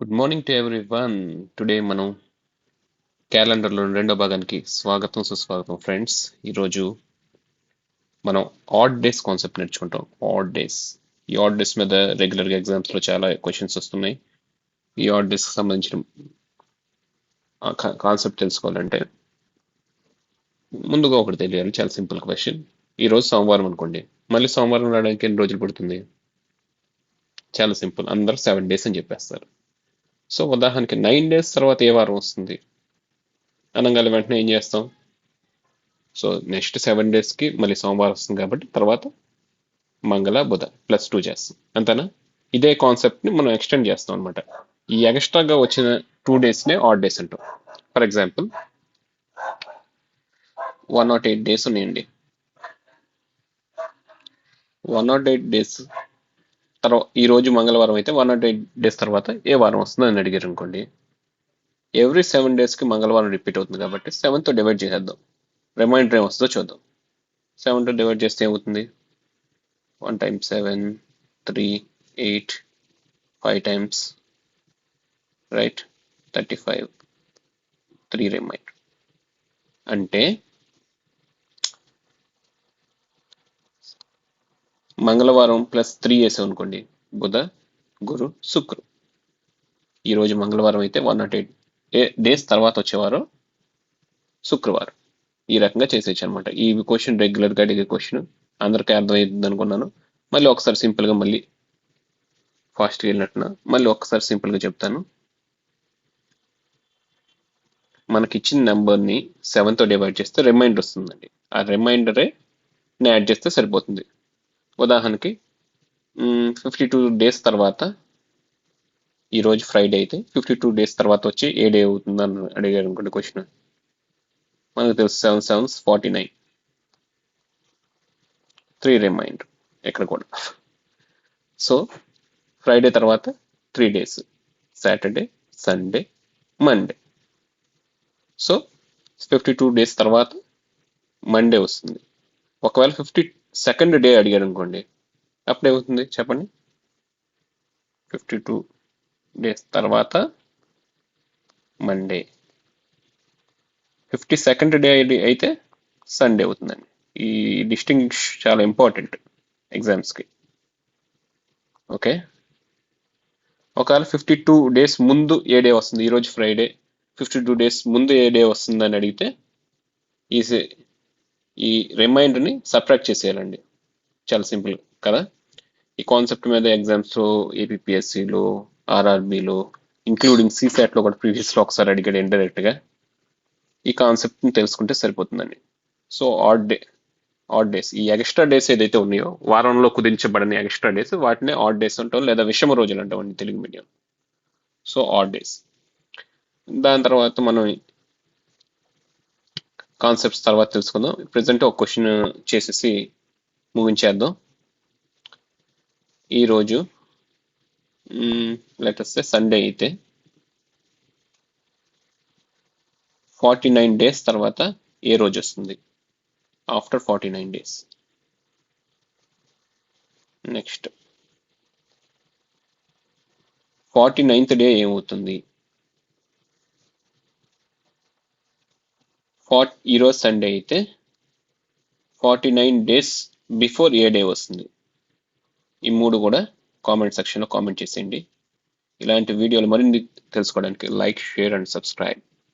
Good morning to everyone. Today మనం క్యాలెండర్లో రెండో భాగానికి స్వాగతం సుస్వాగతం ఫ్రెండ్స్. ఈరోజు మనం ఆడ్ డేస్ కాన్సెప్ట్ నేర్చుకుంటాం. ఆడ్ డేస్, ఈ ఆడ్ డేస్ మీద రెగ్యులర్గా ఎగ్జామ్స్లో చాలా క్వశ్చన్స్ వస్తున్నాయి. ఈ ఆడ్ డేస్కి సంబంధించిన కాన్సెప్ట్ తెలుసుకోవాలంటే ముందుగా ఒకటి తెలియాలి. చాలా సింపుల్ క్వశ్చన్. ఈరోజు సోమవారం అనుకోండి, మళ్ళీ సోమవారం రావడానికి ఎన్ని రోజులు పడుతుంది? చాలా సింపుల్, అందరూ 7 డేస్ అని చెప్పేస్తారు. సో ఉదాహరణకి 9 డేస్ తర్వాత ఏ వారం వస్తుంది అనగానే వెంటనే ఏం చేస్తాం? సో నెక్స్ట్ 7 డేస్కి మళ్ళీ సోమవారం వస్తుంది కాబట్టి తర్వాత మంగళ బుధ +2 చేస్తాం, అంతేనా? ఇదే కాన్సెప్ట్ని మనం ఎక్స్టెండ్ చేస్తాం అనమాట. ఈ ఎక్స్ట్రాగా వచ్చిన 2 డేస్నే ఆడ్ డేస్ అంటాం. ఫర్ ఎగ్జాంపుల్ 108 డేస్ ఉన్నాయండి. 108 డేస్ తర్వాత ఈ రోజు మంగళవారం అయితే 108 డేస్ తర్వాత ఏ వారం వస్తుందో అని అడిగారు అనుకోండి. ఎవ్రీ 7 డేస్కి మంగళవారం రిపీట్ అవుతుంది కాబట్టి 7తో డివైడ్ చేసేద్దాం. రిమైండర్ ఏం వస్తుందో చూద్దాం. 7తో డివైడ్ చేస్తే ఏమవుతుంది? 1 times 7, 3, 8, 5 times, right? 35, 3 రిమైండర్. అంటే మంగళవారం +3 వేసాం అనుకోండి, బుధ గురు శుక్రు. ఈరోజు మంగళవారం అయితే 108 డేస్ తర్వాత వచ్చేవారు శుక్రవారం. ఈ రకంగా చేసేయచ్చు అనమాట. ఈ క్వశ్చన్ రెగ్యులర్గా అడిగే క్వశ్చన్, అందరికీ అర్థమవుతుంది అనుకున్నాను. మళ్ళీ ఒకసారి సింపుల్గా, మళ్ళీ ఫాస్ట్గా వెళ్ళినట్టున మళ్ళీ ఒకసారి సింపుల్గా చెప్తాను. మనకి ఇచ్చిన నెంబర్ని 7తో డివైడ్ చేస్తే రిమైండర్ వస్తుందండి. ఆ రిమైండరే యాడ్ చేస్తే సరిపోతుంది. ఉదాహరణకి 52 డేస్ తర్వాత, ఈరోజు ఫ్రైడే అయితే 52 డేస్ తర్వాత వచ్చి ఏ డే అవుతుందని అడిగారు అనుకోండి క్వశ్చన్. మనకు తెలుసు 7 7s 49, 3 రిమైండర్ ఇక్కడ కూడా. సో ఫ్రైడే తర్వాత 3 days, Saturday, Sunday, Monday. So 52 days తర్వాత మండే వస్తుంది. ఒకవేళ 52nd డే అడిగారు అనుకోండి, అప్పుడు ఏమవుతుంది చెప్పండి? 52 డేస్ తర్వాత మండే. 52nd డే అయితే సండే అవుతుందండి. ఈ డిస్టింగ్విష్ చాలా ఇంపార్టెంట్ ఎగ్జామ్స్కి. ఓకే, ఒకవేళ 52 డేస్ ముందు ఏ డే వస్తుంది? ఈరోజు ఫ్రైడే, 52 డేస్ ముందు ఏ డే వస్తుందని అడిగితే ఈ రిమైండర్ని సబ్ట్రాక్ట్ చేసేయాలండి. చాలా సింపుల్ కదా. ఈ కాన్సెప్ట్ మీద ఎగ్జామ్స్లో ఏపీఎస్సిలో, ఆర్ఆర్బిలో, ఇంక్లూడింగ్ సిసాట్లో కూడా ప్రీవియస్లో ఒకసారి అడిగాడు ఇండైరెక్ట్గా. ఈ కాన్సెప్ట్ని తెలుసుకుంటే సరిపోతుందండి. సో ఆడ్ డేస్, ఈ ఎక్స్ట్రా డేస్ ఏదైతే ఉన్నాయో, వారంలో కుదించబడని ఎక్స్ట్రా డేస్, వాటిని ఆడ్ డేస్ అంటాం, లేదా విషమ రోజులు అంటామండి Telugu medium. So odd days. దాని తర్వాత మనం కాన్సెప్ట్స్ తర్వాత తెలుసుకుందాం. ప్రజెంట్ ఒక క్వశ్చన్ చేసేసి ముగించేద్దాం. ఈరోజు లెటర్స్ సండే అయితే 49 డేస్ తర్వాత ఏ రోజు వస్తుంది? After 49 days. Next 49th day ఏమవుతుంది? ఈరోజు సండే అయితే 49 డేస్ బిఫోర్ ఏ డే వస్తుంది? ఈ మూడు కూడా కామెంట్ సెక్షన్లో కామెంట్ చేసేయండి. ఇలాంటి వీడియోలు మరిన్ని తెలుసుకోవడానికి లైక్, షేర్ అండ్ సబ్స్క్రైబ్.